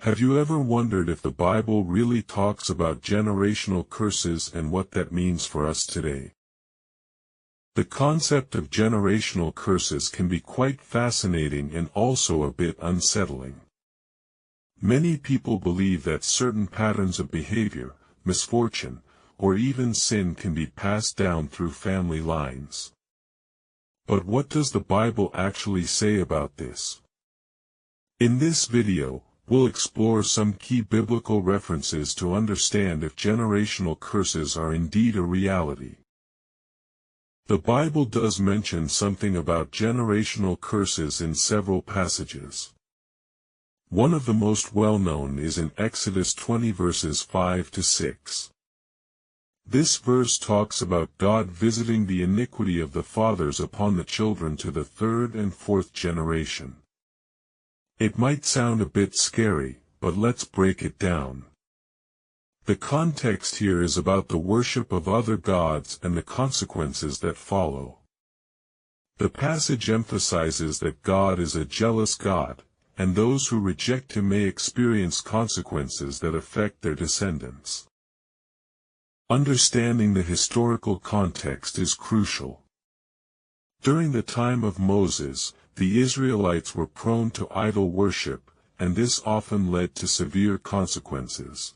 Have you ever wondered if the Bible really talks about generational curses and what that means for us today? The concept of generational curses can be quite fascinating and also a bit unsettling. Many people believe that certain patterns of behavior, misfortune, or even sin can be passed down through family lines. But what does the Bible actually say about this? In this video, we'll explore some key biblical references to understand if generational curses are indeed a reality. The Bible does mention something about generational curses in several passages. One of the most well-known is in Exodus 20 verses 5 to 6. This verse talks about God visiting the iniquity of the fathers upon the children to the third and fourth generation. It might sound a bit scary, but let's break it down. The context here is about the worship of other gods and the consequences that follow. The passage emphasizes that God is a jealous God, and those who reject him may experience consequences that affect their descendants. Understanding the historical context is crucial. During the time of Moses, the Israelites were prone to idol worship, and this often led to severe consequences.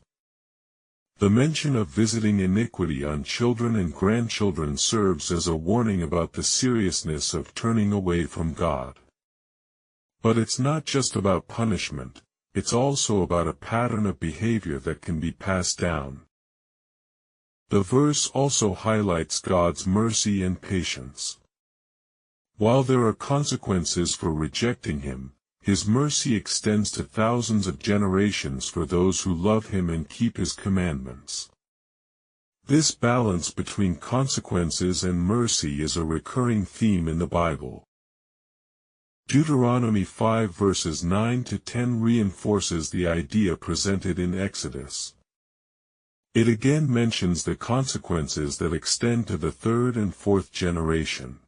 The mention of visiting iniquity on children and grandchildren serves as a warning about the seriousness of turning away from God. But it's not just about punishment, it's also about a pattern of behavior that can be passed down. The verse also highlights God's mercy and patience. While there are consequences for rejecting him, his mercy extends to thousands of generations for those who love him and keep his commandments. This balance between consequences and mercy is a recurring theme in the Bible. Deuteronomy 5 verses 9 to 10 reinforces the idea presented in Exodus. It again mentions the consequences that extend to the third and fourth generation.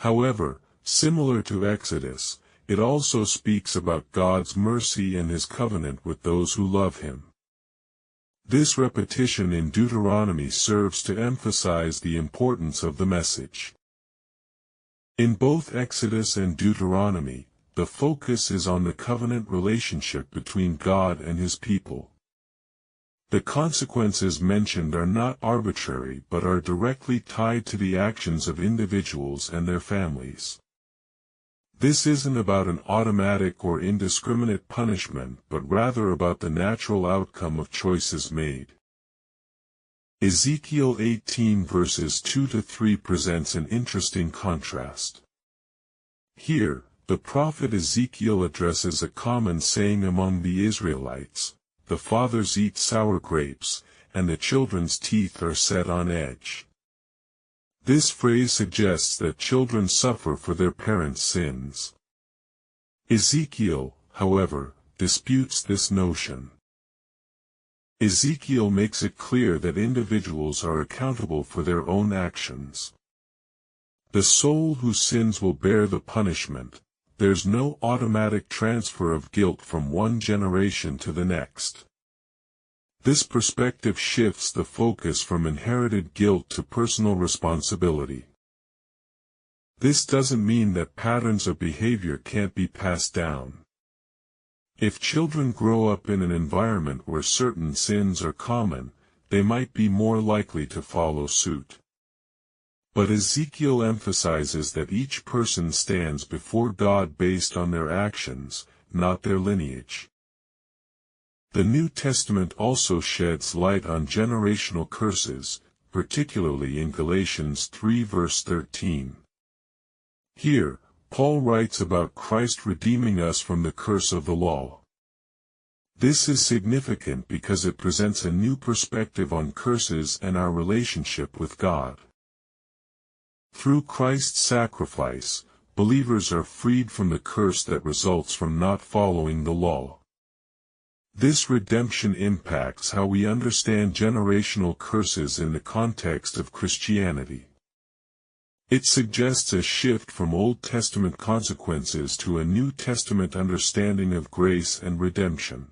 However, similar to Exodus, it also speaks about God's mercy and his covenant with those who love him. This repetition in Deuteronomy serves to emphasize the importance of the message. In both Exodus and Deuteronomy, the focus is on the covenant relationship between God and his people. The consequences mentioned are not arbitrary but are directly tied to the actions of individuals and their families. This isn't about an automatic or indiscriminate punishment but rather about the natural outcome of choices made. Ezekiel 18 verses 2 to 3 presents an interesting contrast. Here, the prophet Ezekiel addresses a common saying among the Israelites: "The fathers eat sour grapes, and the children's teeth are set on edge." This phrase suggests that children suffer for their parents' sins. Ezekiel, however, disputes this notion. Ezekiel makes it clear that individuals are accountable for their own actions. The soul who sins will bear the punishment. There's no automatic transfer of guilt from one generation to the next. This perspective shifts the focus from inherited guilt to personal responsibility. This doesn't mean that patterns of behavior can't be passed down. If children grow up in an environment where certain sins are common, they might be more likely to follow suit. But Ezekiel emphasizes that each person stands before God based on their actions, not their lineage. The New Testament also sheds light on generational curses, particularly in Galatians 3 verse 13. Here, Paul writes about Christ redeeming us from the curse of the law. This is significant because it presents a new perspective on curses and our relationship with God. Through Christ's sacrifice, believers are freed from the curse that results from not following the law. This redemption impacts how we understand generational curses in the context of Christianity. It suggests a shift from Old Testament consequences to a New Testament understanding of grace and redemption.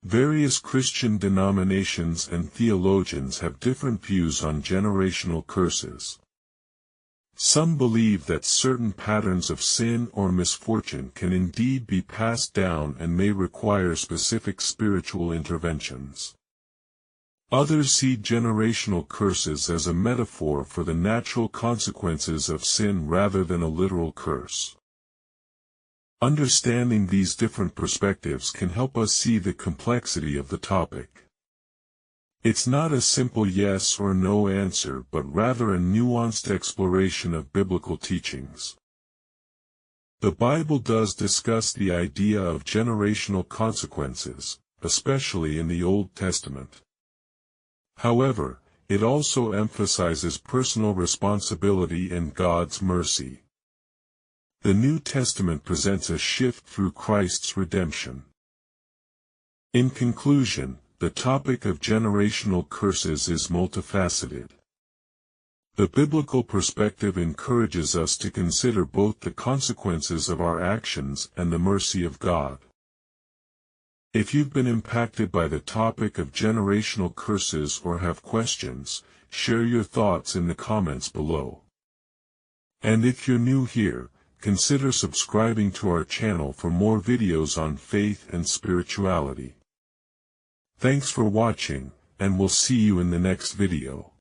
Various Christian denominations and theologians have different views on generational curses. Some believe that certain patterns of sin or misfortune can indeed be passed down and may require specific spiritual interventions. Others see generational curses as a metaphor for the natural consequences of sin rather than a literal curse. Understanding these different perspectives can help us see the complexity of the topic. It's not a simple yes or no answer, but rather a nuanced exploration of biblical teachings. The Bible does discuss the idea of generational consequences, especially in the Old Testament. However, it also emphasizes personal responsibility and God's mercy. The New Testament presents a shift through Christ's redemption. In conclusion, the topic of generational curses is multifaceted. The biblical perspective encourages us to consider both the consequences of our actions and the mercy of God. If you've been impacted by the topic of generational curses or have questions, share your thoughts in the comments below. And if you're new here, consider subscribing to our channel for more videos on faith and spirituality. Thanks for watching, and we'll see you in the next video.